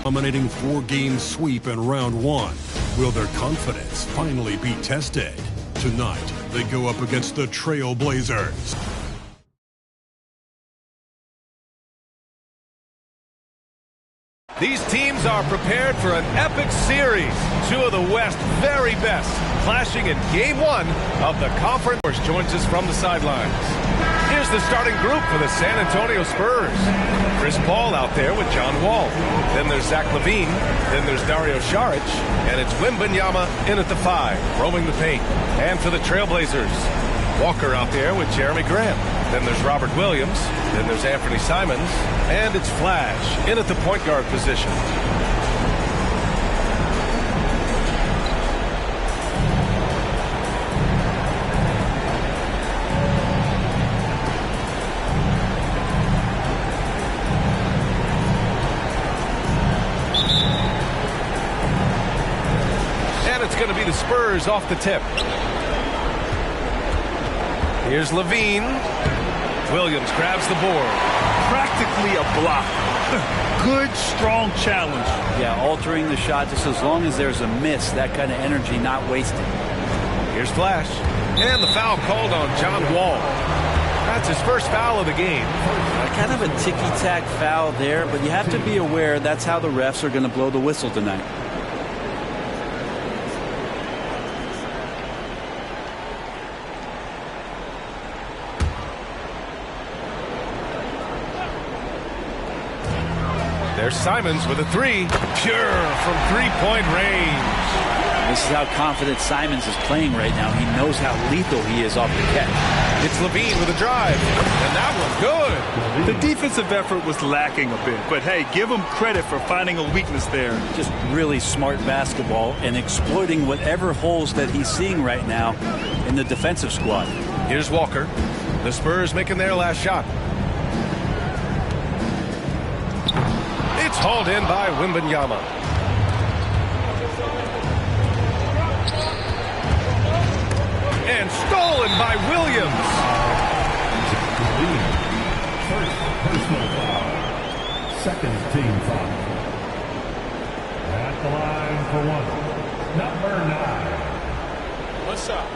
dominating 4-game sweep in round 1. Will their confidence finally be tested? Tonight, they go up against the Trail Blazers. These teams are prepared for an epic series. Two of the West's very best clashing in Game 1 of the conference. Joins us from the sidelines. Here's the starting group for the San Antonio Spurs. Chris Paul out there with John Wall. Then there's Zach LaVine. Then there's Dario Saric. And it's Wembanyama in at the 5, roaming the paint. And for the Trailblazers, Walker out there with Jeremy Grant. Then there's Robert Williams. Then there's Anthony Simons. And it's Flash in at the point guard position. And it's going to be the Spurs off the tip. Here's LaVine. Williams grabs the board. Practically a block. Good, strong challenge. Yeah, altering the shot just as long as there's a miss. That kind of energy not wasted. Here's Flash. And the foul called on John Wall. That's his first foul of the game. Kind of a ticky-tack foul there, but you have to be aware that's how the refs are going to blow the whistle tonight. There's Simons with a 3. Pure from three-point range. This is how confident Simons is playing right now. He knows how lethal he is off the catch. It's LaVine with a drive. And that one's good. The defensive effort was lacking a bit. But, hey, give him credit for finding a weakness there. Just really smart basketball and exploiting whatever holes that he's seeing right now in the defensive squad. Here's Walker. The Spurs making their last shot. It's hauled in by Wembanyama. And stolen by Williams. First personal foul. Second team foul. At the line for 1. Number 9. What's up?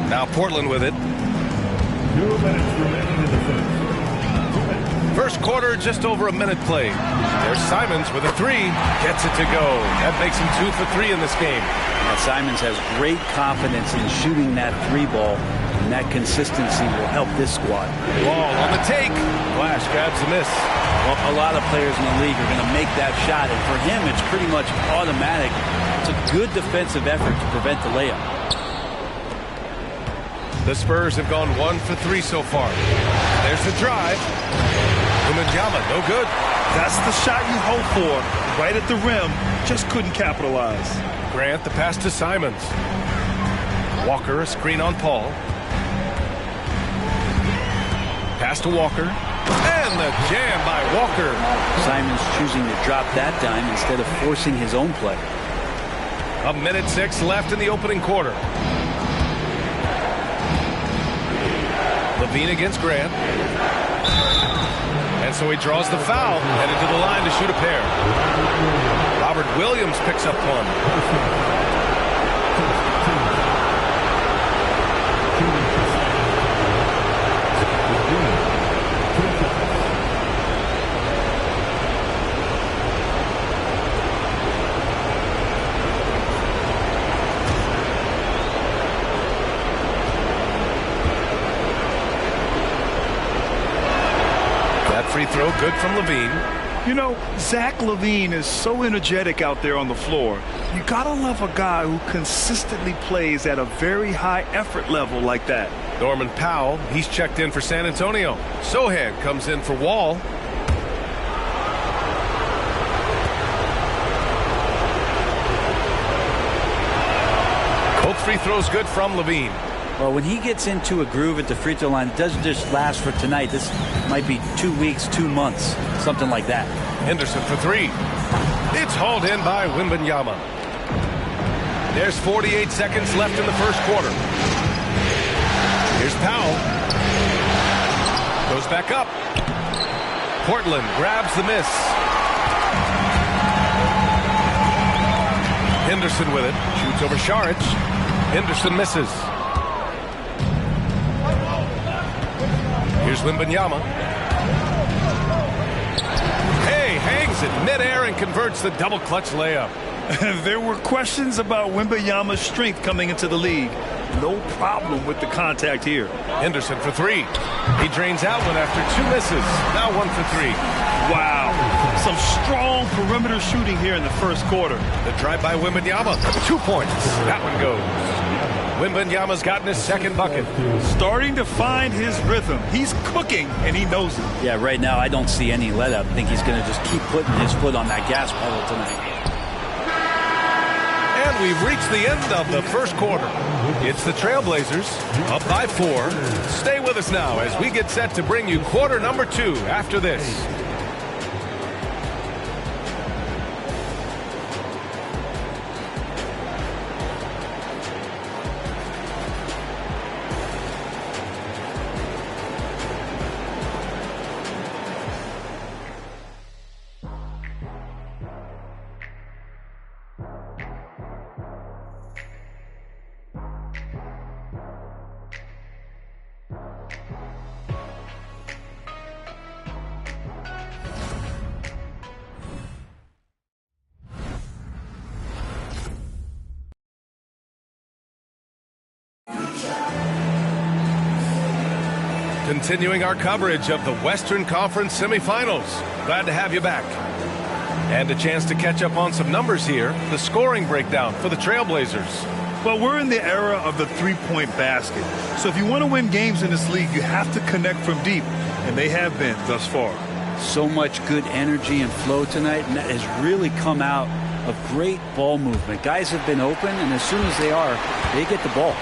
Now Portland with it. 2 minutes remaining in the first. First quarter, just over a minute played. There's Simons with a 3. Gets it to go. That makes him 2 for 3 in this game. And Simons has great confidence in shooting that 3 ball, and that consistency will help this squad. Ball on the take. Flash grabs the miss. Well, a lot of players in the league are going to make that shot, and for him, it's pretty much automatic. It's a good defensive effort to prevent the layup. The Spurs have gone 1 for 3 so far. There's the drive. Wembanyama, no good. That's the shot you hope for. Right at the rim. Just couldn't capitalize. Grant, the pass to Simons. Walker, a screen on Paul. Pass to Walker. And the jam by Walker. Simons choosing to drop that dime instead of forcing his own play. 1:06 left in the opening quarter. LaVine against Grant. And so he draws the foul, headed to the line to shoot a pair. Robert Williams picks up one. Free throw, good from LaVine. You know, Zach LaVine is so energetic out there on the floor. You gotta love a guy who consistently plays at a very high effort level like that. Norman Powell, he's checked in for San Antonio. Sohan comes in for Wall. Both free throws good from Levine. Well, when he gets into a groove at the free throw line, it doesn't just last for tonight. This might be 2 weeks, 2 months, something like that. Henderson for three. It's hauled in by Wembanyama. There's 48 seconds left in the first quarter. Here's Powell. Goes back up. Portland grabs the miss. Henderson with it. Shoots over Saric. Henderson misses. Here's Wembanyama. Hey, hangs it midair and converts the double clutch layup. There were questions about Wembanyama's strength coming into the league. No problem with the contact here. Henderson for three. He drains out one after 2 misses. Now 1 for 3. Wow. Some strong perimeter shooting here in the first quarter. The drive by Wembanyama. 2 points. That one goes. Wembanyama's gotten his second bucket. Starting to find his rhythm. He's cooking, and he knows it. Yeah, right now I don't see any let up. I think he's going to just keep putting his foot on that gas pedal tonight. And we've reached the end of the first quarter. It's the Trailblazers up by 4. Stay with us now as we get set to bring you quarter number 2 after this. Continuing our coverage of the Western Conference semifinals. Glad to have you back. And a chance to catch up on some numbers here. The scoring breakdown for the Trailblazers. Well, we're in the era of the three-point basket. So if you want to win games in this league, you have to connect from deep. And they have been thus far. So much good energy and flow tonight, and that has really come out of great ball movement. Guys have been open, and as soon as they are, they get the ball.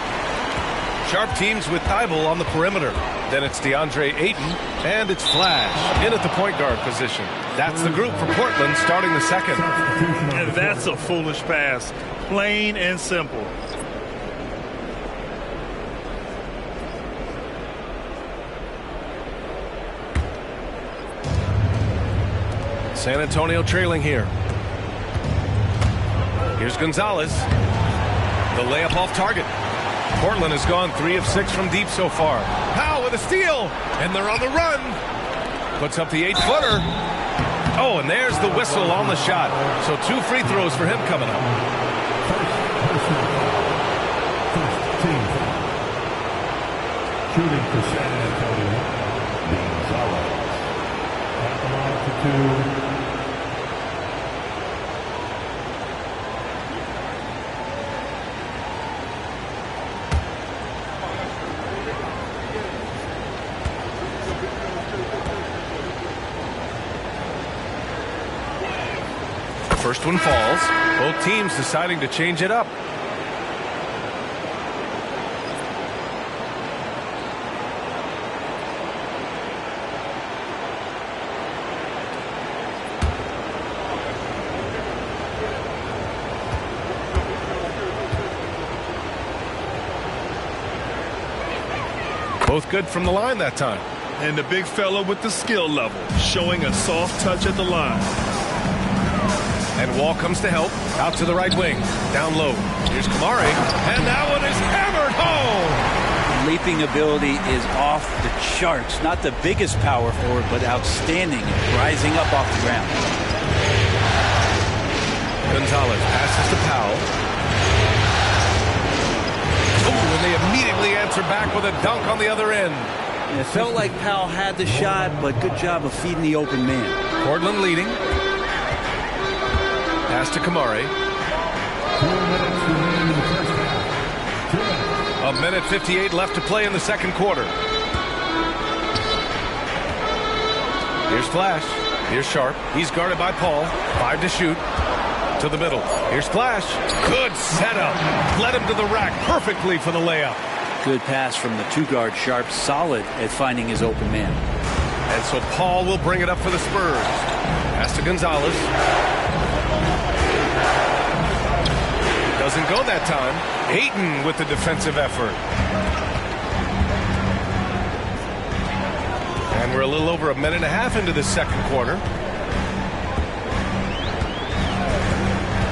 Sharp teams with Thibault on the perimeter. Then it's DeAndre Ayton, and it's Flash in at the point guard position. That's the group for Portland starting the second. And that's a foolish pass. Plain and simple. San Antonio trailing here. Here's Gonzalez. The layup off target. Portland has gone 3 of 6 from deep so far. Powell with a steal, and they're on the run. Puts up the 8-footer. Oh, and there's the whistle on the shot. So 2 free throws for him coming up. Shooting for San Antonio, Gonzalez. At the line for 2. First one falls. Both teams deciding to change it up. Both good from the line that time. And the big fella with the skill level, showing a soft touch at the line. And Wall comes to help. Out to the right wing. Down low. Here's Kamari. And that one is hammered home. Leaping ability is off the charts. Not the biggest power forward, but outstanding. Rising up off the ground. Gonzalez passes to Powell. Oh, and they immediately answer back with a dunk on the other end. It felt like Powell had the shot, but good job of feeding the open man. Portland leading. Pass to Kamari. 1:58 left to play in the second quarter. Here's Flash. Here's Sharp. He's guarded by Paul. 5 to shoot. To the middle. Here's Flash. Good setup. Led him to the rack perfectly for the layup. Good pass from the two-guard. Sharp, solid at finding his open man. And so Paul will bring it up for the Spurs. Pass to Gonzalez. Doesn't go that time. Ayton with the defensive effort. And we're a little over a minute and a half into this second quarter.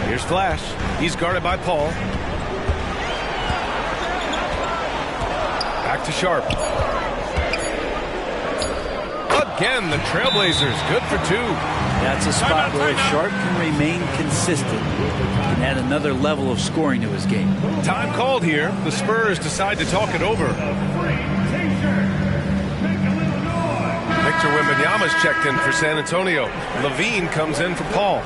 Here's Flash. He's guarded by Paul. Back to Sharp. Again, the Trailblazers. Good for two. That's a spot where if Sharp can remain consistent, can add another level of scoring to his game. Time called here. The Spurs decide to talk it over. Victor Wembanyama's checked in for San Antonio. Levine comes in for Paul.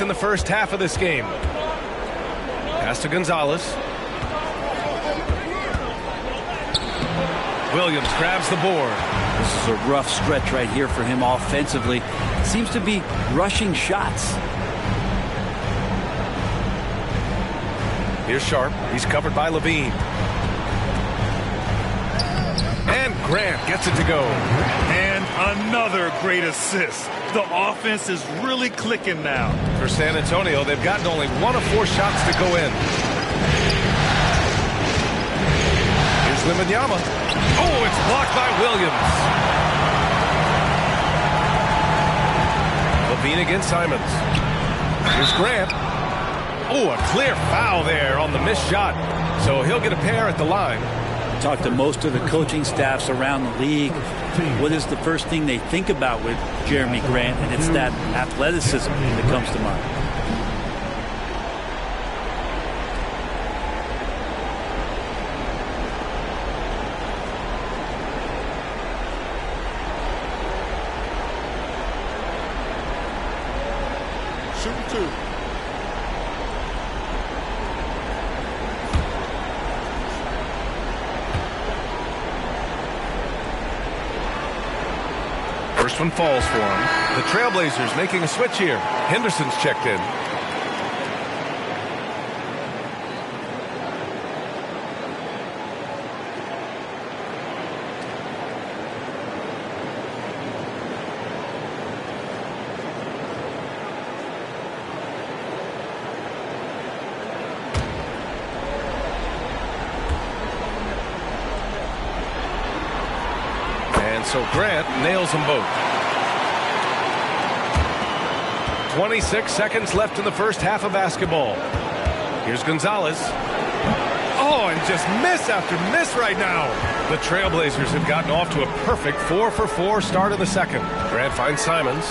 In the first half of this game. Pass to Gonzalez. Williams grabs the board. This is a rough stretch right here for him offensively. Seems to be rushing shots. Here's Sharp. He's covered by Levine. And Grant gets it to go. And another great assist. The offense is really clicking now. For San Antonio, they've gotten only 1 of 4 shots to go in. Here's Wembanyama. Oh, it's blocked by Williams. Levine against Simons. Here's Grant. Oh, a clear foul there on the missed shot. So he'll get a pair at the line. Talk to most of the coaching staffs around the league. What is the first thing they think about with Jeremy Grant? And it's that athleticism that comes to mind. Shoot two. First one falls for him. The Trailblazers making a switch here. Henderson's checked in. And so Grant nails them both. 26 seconds left in the first half of basketball. Here's Gonzalez. Oh, and just miss after miss right now. The Trailblazers have gotten off to a perfect 4-for-4 start in the second. Grant finds Simons.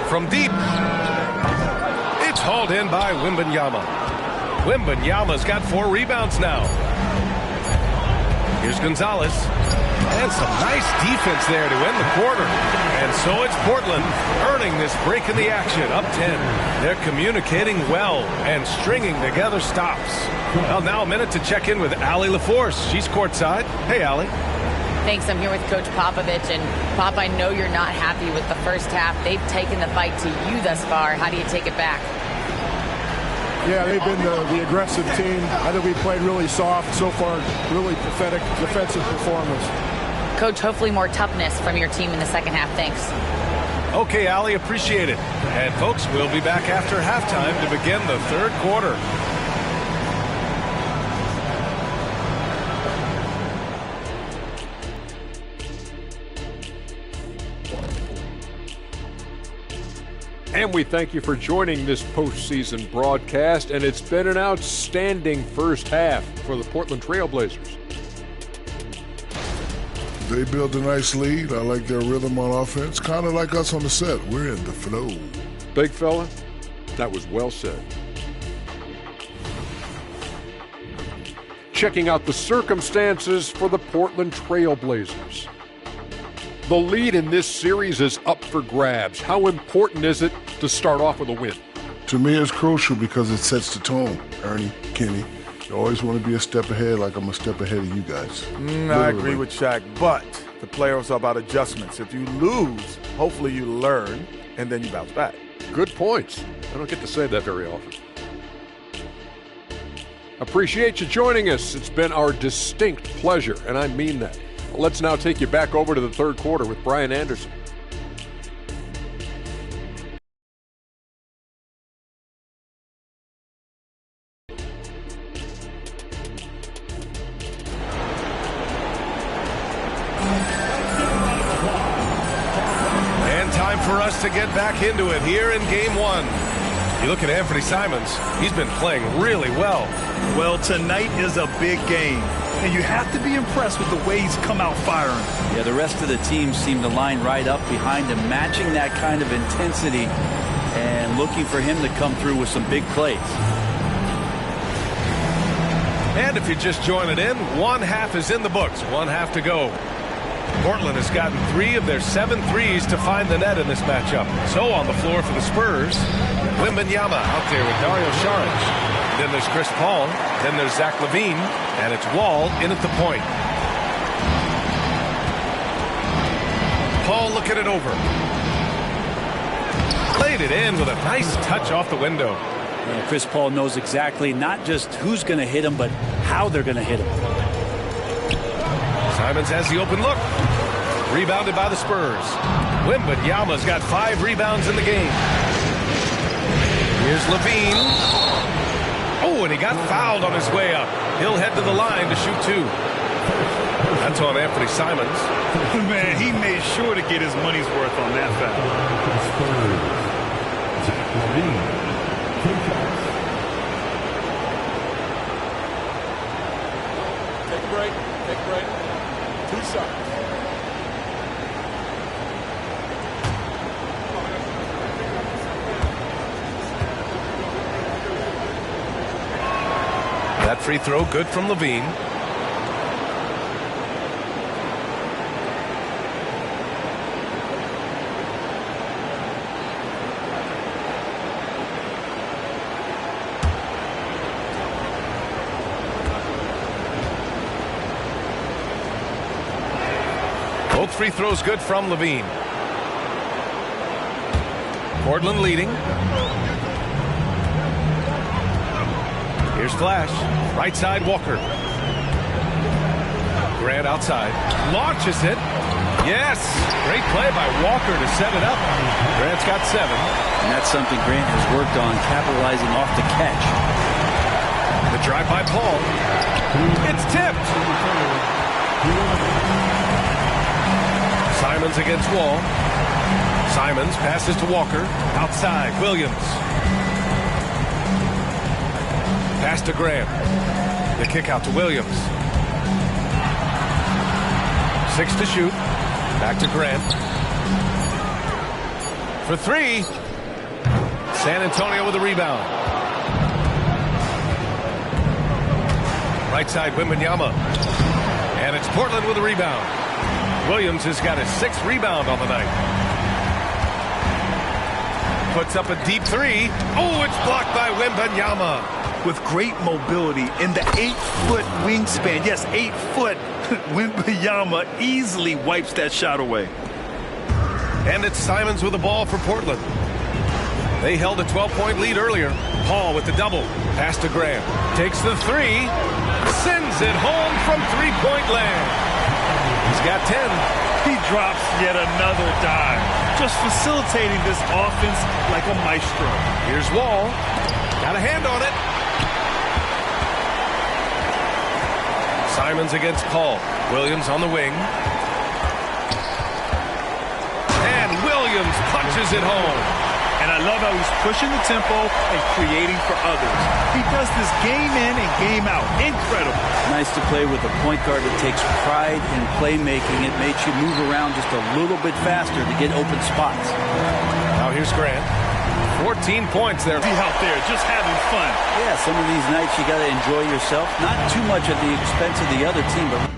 From deep. It's hauled in by Wembanyama. Wembanyama's got 4 rebounds now. Here's Gonzalez. And some nice defense there to end the quarter. And so it's Portland earning this break in the action, up 10. They're communicating well and stringing together stops. Well, now a minute to check in with Allie LaForce. She's courtside. Hey, Allie. Thanks. I'm here with Coach Popovich. And, Pop, I know you're not happy with the first half. They've taken the fight to you thus far. How do you take it back? Yeah, they've been the aggressive team. I think we played really soft so far. Really pathetic defensive performance. Coach, hopefully more toughness from your team in the second half. Thanks. Okay, Allie, appreciate it. And, folks, we'll be back after halftime to begin the third quarter. And we thank you for joining this postseason broadcast, and it's been an outstanding first half for the Portland Trailblazers. They built a nice lead. I like their rhythm on offense. Kind of like us on the set. We're in the flow. Big fella, that was well said. checking out the circumstances for the Portland Trail Blazers. The lead in this series is up for grabs. How important is it to start off with a win? To me, it's crucial because it sets the tone. Ernie, Kenny, you always want to be a step ahead, like I'm a step ahead of you guys. I agree with Shaq, but the playoffs are about adjustments. If you lose, hopefully you learn, and then you bounce back. Good points. I don't get to say that very often. Appreciate you joining us. It's been our distinct pleasure, and I mean that. Let's now take you back over to the third quarter with Brian Anderson. And time for us to get back into it here in game one. You look at Anthony Simons, he's been playing really well. Well, tonight is a big game, and you have to be impressed with the way he's come out firing. Yeah, the rest of the team seem to line right up behind him, matching that kind of intensity and looking for him to come through with some big plays. And if you're just joining in, one half is in the books, one half to go. Portland has gotten 3 of their 7 threes to find the net in this matchup. So on the floor for the Spurs, Wembanyama out there with Dario Saric. Then there's Chris Paul. Then there's Zach LaVine. And it's Wall in at the point. Paul looking it over. Laid it in with a nice touch off the window. And Chris Paul knows exactly not just who's going to hit him, but how they're going to hit him. Simons has the open look. Rebounded by the Spurs. Wembanyama's got 5 rebounds in the game. Here's LaVine. Oh, and he got fouled on his way up. He'll head to the line to shoot 2. That's on Anthony Simons. Man, he made sure to get his money's worth on that foul. Take a break. Take a break. 2 seconds. That free throw good from LaVine. Both free throws good from LaVine. Portland leading. Here's Flash. Right side, Walker. Grant outside. Launches it. Yes. Great play by Walker to set it up. Grant's got 7. And that's something Grant has worked on, capitalizing off the catch. The drive by Paul. It's tipped. Simons against Wall. Simons passes to Walker. Outside, Williams. Pass to Graham. The kick out to Williams. 6 to shoot. Back to Grant. For 3. San Antonio with a rebound. Right side, Wembanyama. And it's Portland with a rebound. Williams has got his 6th rebound on the night. Puts up a deep 3. Oh, it's blocked by Wembanyama. With great mobility in the 8-foot wingspan. Yes, 8 foot. Wembanyama easily wipes that shot away. And it's Simons with the ball for Portland. They held a 12-point lead earlier. Paul with the double. Pass to Graham. Takes the 3. Sends it home from 3-point land. He's got 10. He drops yet another dime. Just facilitating this offense like a maestro. Here's Wall. Got a hand on it. Simons against Paul. Williams on the wing. And Williams punches it home. And I love how he's pushing the tempo and creating for others. He does this game in and game out. Incredible. Nice to play with a point guard that takes pride in playmaking. It makes you move around just a little bit faster to get open spots. Now here's Grant. 14 points there. Be out there just having fun. Yeah, some of these nights you got to enjoy yourself. Not too much at the expense of the other team, but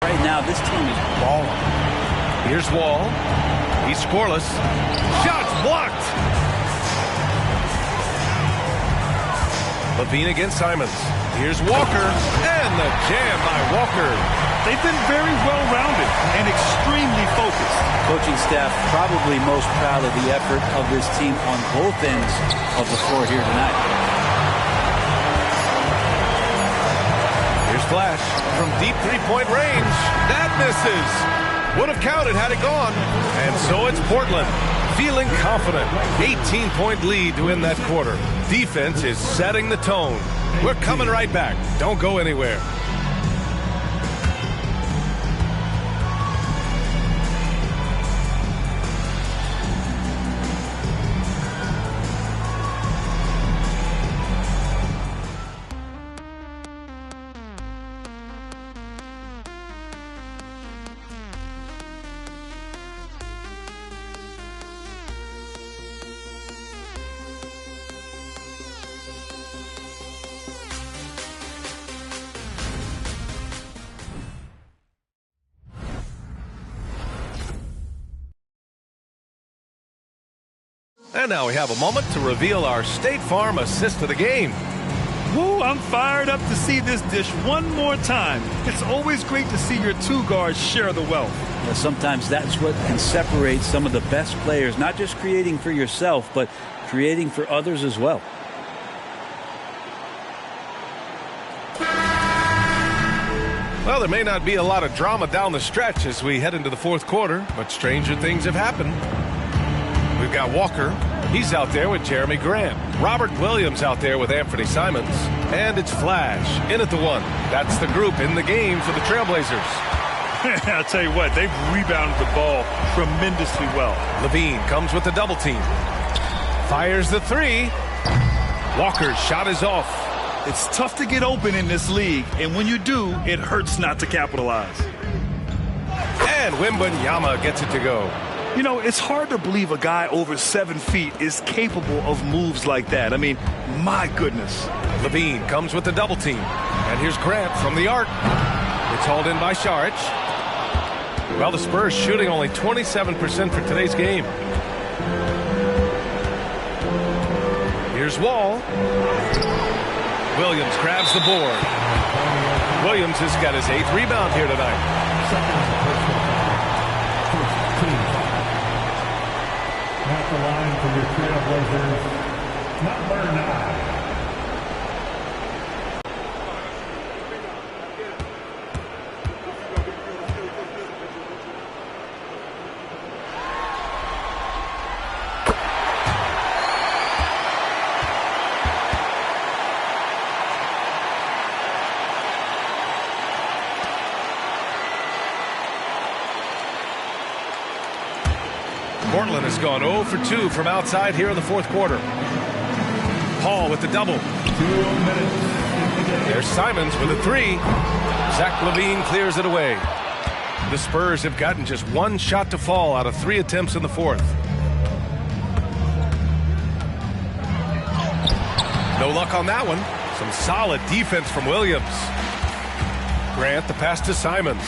right now this team is balling. Here's Wall. He's scoreless. Shots blocked. Levine against Simons. Here's Walker. And the jam by Walker. They've been very well-rounded and extremely focused. Coaching staff probably most proud of the effort of this team on both ends of the floor here tonight. Here's Flash from deep three-point range. That misses. Would have counted had it gone. And so it's Portland feeling confident. 18-point lead to win that quarter. Defense is setting the tone. We're coming right back. Don't go anywhere. And now we have a moment to reveal our State Farm assist of the game. Woo, I'm fired up to see this dish one more time. It's always great to see your two guards share the wealth. Yeah, sometimes that's what can separate some of the best players, not just creating for yourself, but creating for others as well. Well, there may not be a lot of drama down the stretch as we head into the fourth quarter, but stranger things have happened. We've got Walker. He's out there with Jeremy Grant. Robert Williams out there with Anthony Simons. And it's Flash in at the one. That's the group in the game for the Trailblazers. I'll tell you what, they've rebounded the ball tremendously well. Levine comes with the double team. Fires the three. Walker's shot is off. It's tough to get open in this league, and when you do, it hurts not to capitalize. And Wembanyama gets it to go. You know, it's hard to believe a guy over 7 feet is capable of moves like that. I mean, my goodness. Levine comes with the double team. And here's Grant from the arc. It's hauled in by Saric. Well, the Spurs shooting only 27% for today's game. Here's Wall. Williams grabs the board. Williams has got his 8th rebound here tonight. At the line for your Trailblazers, number 9. Portland has gone 0 for 2 from outside here in the fourth quarter. Hall with the double. 2 minutes. There's Simons with a three. Zach LaVine clears it away. The Spurs have gotten just one shot to fall out of 3 attempts in the fourth. No luck on that one. Some solid defense from Williams. Grant the pass to Simons.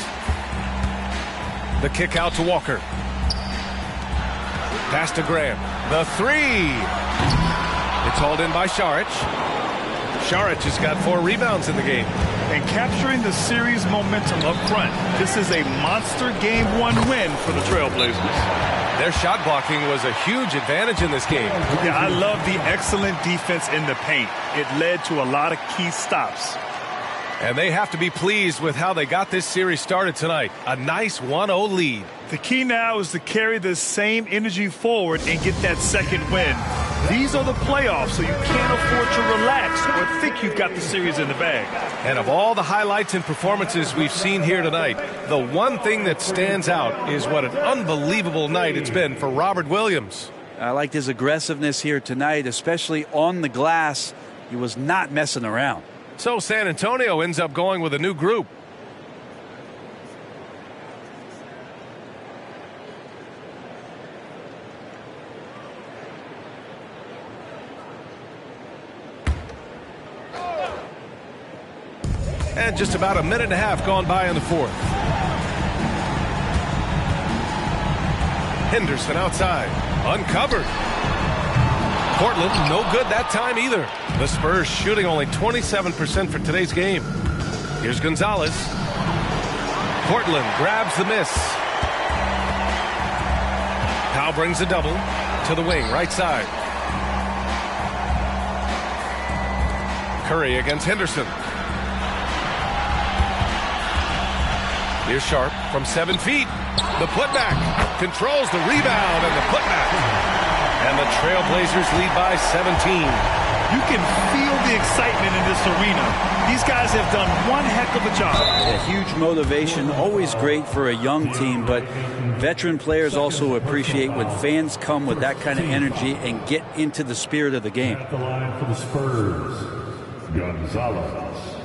The kick out to Walker. Pass to Grant. The three. It's hauled in by Saric. Saric has got 4 rebounds in the game. And capturing the series momentum up front. This is a monster Game 1 win for the Trailblazers. Their shot blocking was a huge advantage in this game. Yeah, I love the excellent defense in the paint. It led to a lot of key stops. And they have to be pleased with how they got this series started tonight. A nice 1-0 lead. The key now is to carry the same energy forward and get that second win. These are the playoffs, so you can't afford to relax or think you've got the series in the bag. And of all the highlights and performances we've seen here tonight, the one thing that stands out is what an unbelievable night it's been for Robert Williams. I liked his aggressiveness here tonight, especially on the glass. He was not messing around. So San Antonio ends up going with a new group. And just about a minute and a half gone by in the fourth. Henderson outside, uncovered. Portland, no good that time either. The Spurs shooting only 27% for today's game. Here's Gonzalez. Portland grabs the miss. Powell brings a double to the wing, right side. Curry against Henderson. Here's Sharp from 7 feet. The putback controls the rebound and the putback. And the Trailblazers lead by 17. You can feel the excitement in this arena. These guys have done one heck of a job. A huge motivation, always great for a young team, but veteran players also appreciate when fans come with that kind of energy and get into the spirit of the game. At the line for the Spurs, Gonzalez.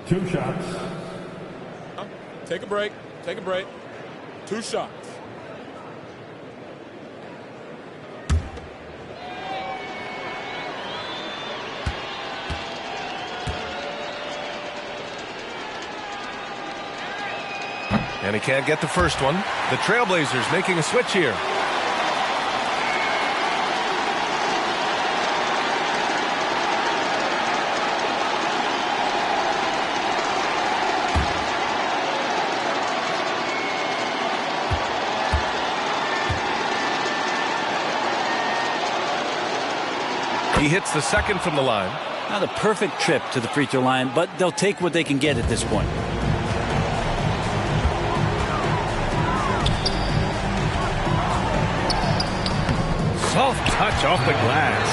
2 shots. Take a break. Take a break. 2 shots. And he can't get the first one. The Trailblazers making a switch here. He hits the second from the line. Not a perfect trip to the free throw line, but they'll take what they can get at this point. Soft touch off the glass.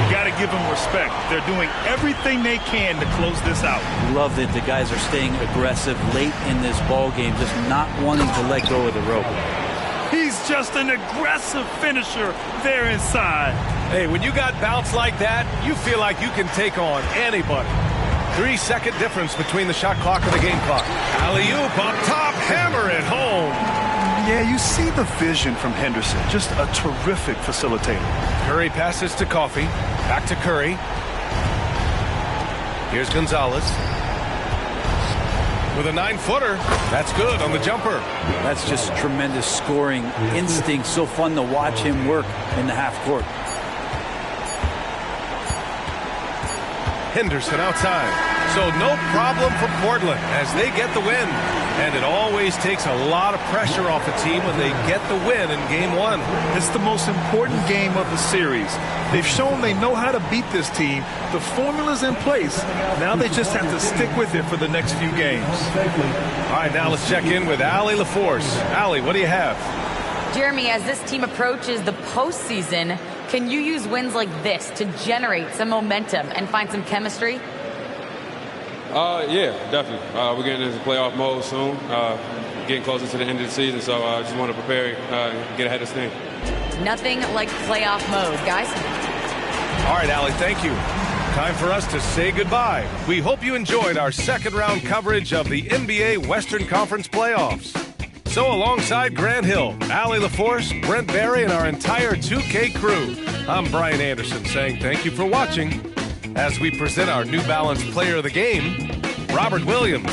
You got to give them respect. They're doing everything they can to close this out. Love that the guys are staying aggressive late in this ball game, just not wanting to let go of the rope. He's just an aggressive finisher there inside. Hey, when you got bounce like that, you feel like you can take on anybody. 3-second difference between the shot clock and the game clock. Alley-oop up top, hammer it home. Yeah, you see the vision from Henderson. Just a terrific facilitator. Curry passes to Coffey. Back to Curry. Here's Gonzalez. With a 9-footer. That's good on the jumper. That's just tremendous scoring instinct. So fun to watch him work in the half court. Henderson outside. So no problem for Portland as they get the win. And it always takes a lot of pressure off a team when they get the win in game 1. It's the most important game of the series. They've shown they know how to beat this team. The formula's in place. Now they just have to stick with it for the next few games. All right, now let's check in with Allie LaForce. Allie, what do you have? Jeremy, as this team approaches the postseason, can you use wins like this to generate some momentum and find some chemistry? Yeah, definitely. We're getting into playoff mode soon. Getting closer to the end of the season, so I just want to prepare and get ahead of steam. Nothing like playoff mode, guys. All right, Allie, thank you. Time for us to say goodbye. We hope you enjoyed our second round coverage of the NBA Western Conference playoffs. So alongside Grant Hill, Allie LaForce, Brent Barry, and our entire 2K crew, I'm Brian Anderson saying thank you for watching as we present our New Balance Player of the Game, Robert Williams.